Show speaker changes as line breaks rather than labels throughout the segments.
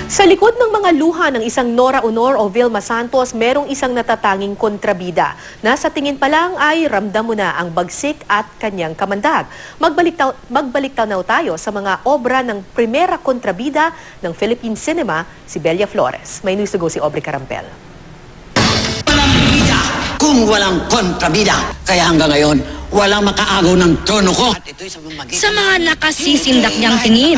Sa likod ng mga luha ng isang Nora Honor o Vilma Santos, merong isang natatanging kontrabida na sa tingin pa lang ay ramdam mo na ang bagsik at kanyang kamandag. Magbalik tanaw tayo sa mga obra ng primera kontrabida ng Philippine cinema, si Belia Flores. May news to go si Aubrey Carampel.
Walang bida kung walang kontrabida. Kaya hanggang ngayon, walang makaagaw ng trono ko.
Sa mga nakasisindak niyang tingin,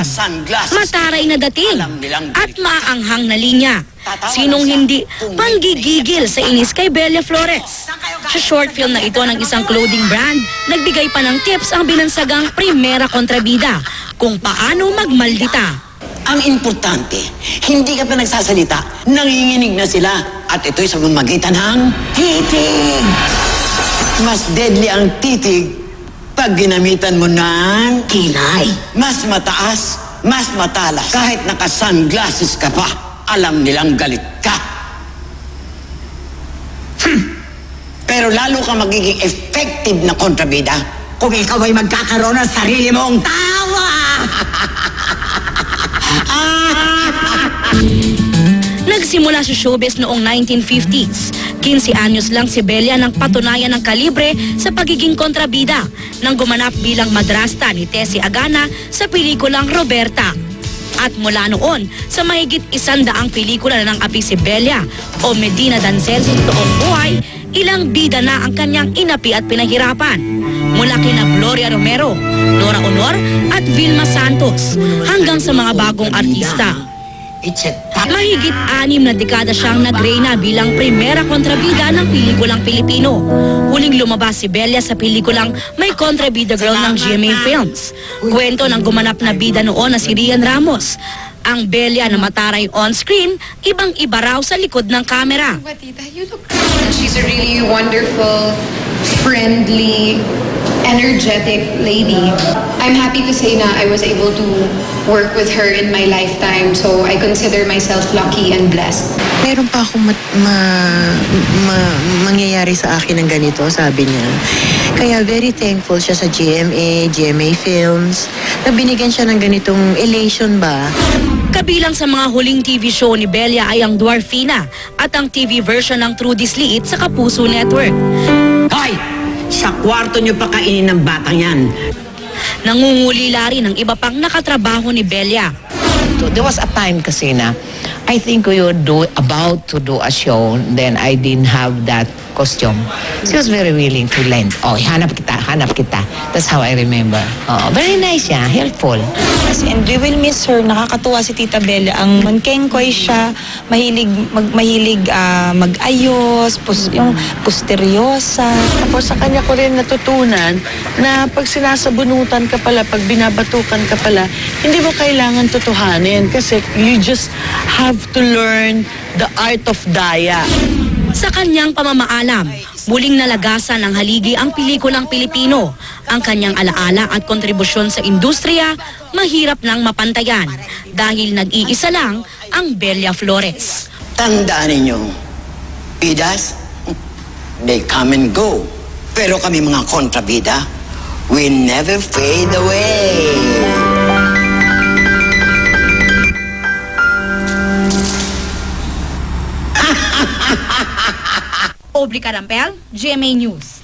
mataray na dating at maaanghang na linya. Sinong hindi panggigigil sa inis kay Belia Flores? Sa short film na ito ng isang clothing brand, nagbigay pa ng tips ang binansagang primera kontrabida kung paano magmaldita.
Ang importante, hindi ka pa nagsasalita, nanginginig na sila. At ito'y sa pamamagitan ng titig. Mas deadly ang titig pag ginamitan mo ng kilay. Mas mataas, mas matalas. Kahit naka-sunglasses ka pa, alam nilang galit ka. Pero lalo ka magiging effective na kontrabida kung ikaw ay magkakaroon ng sarili mong tawa.
Nagsimula sa showbiz noong 1950s. 15 anyos lang si Belia nang patunayan ng kalibre sa pagiging kontrabida nang gumanap bilang madrasta ni Tessie Agana sa pelikulang Roberta. At mula noon, sa mahigit 100 pelikula na ng api si Belia o Medina Dancel sa totoong buhay, ilang bida na ang kanyang inapi at pinahirapan. Mula kina Gloria Romero, Nora Honor at Vilma Santos hanggang sa mga bagong artista. Mahigit 6 na dekada siyang nagreyna bilang primera kontrabida ng pelikulang Pilipino. Huling lumabas si Belia sa pelikulang May Kontrabida Girl ng GMA Films. Kwento ng gumanap na bida noon na si Rian Ramos. Ang Belia na mataray on-screen, ibang-iba raw sa likod ng kamera.
She's a really wonderful, friendly, energetic lady. I'm happy to say na I was able to work with her in my lifetime, so I consider myself lucky and blessed.
Meron pa akong mangyayari sa akin ng ganito, sabi niya. Kaya very thankful siya sa GMA Films, na binigyan siya ng ganitong elation ba.
Kabilang sa mga huling TV show ni Belia ay ang Dwarfina at ang TV version ng Trudy's Liit sa Kapuso Network.
Hoy! Sa kwarto niyo pa kainin ng batang yan.
Nangungulila rin ang iba pang nakatrabaho ni Belia.
So there was a time kasi na I think we were about to do a show, then I didn't have that costume. She was very willing to lend. Oh, hanap kita. That's how I remember. Oh, very nice siya, helpful.
And we will miss her. Nakakatuwa si Tita Belia. Ang mankengkoy siya, mahilig mag-ayos, yung pusteryosa.
Tapos sa kanya ko rin natutunan na pag sinasabunutan ka pala, pag binabatukan ka pala, hindi mo kailangan tutuhanin kasi you just have to learn the art of daya.
Sa kanyang pamamaalam, muling nalagasan ng haligi ang pelikulang Pilipino. Ang kanyang alaala at kontribusyon sa industriya, mahirap nang mapantayan dahil nag-iisa lang ang Belia Flores.
Tandaan ninyo, bidas, they come and go. Pero kami mga kontrabida, we never fade away.
Aubrey Carampel, GMA News.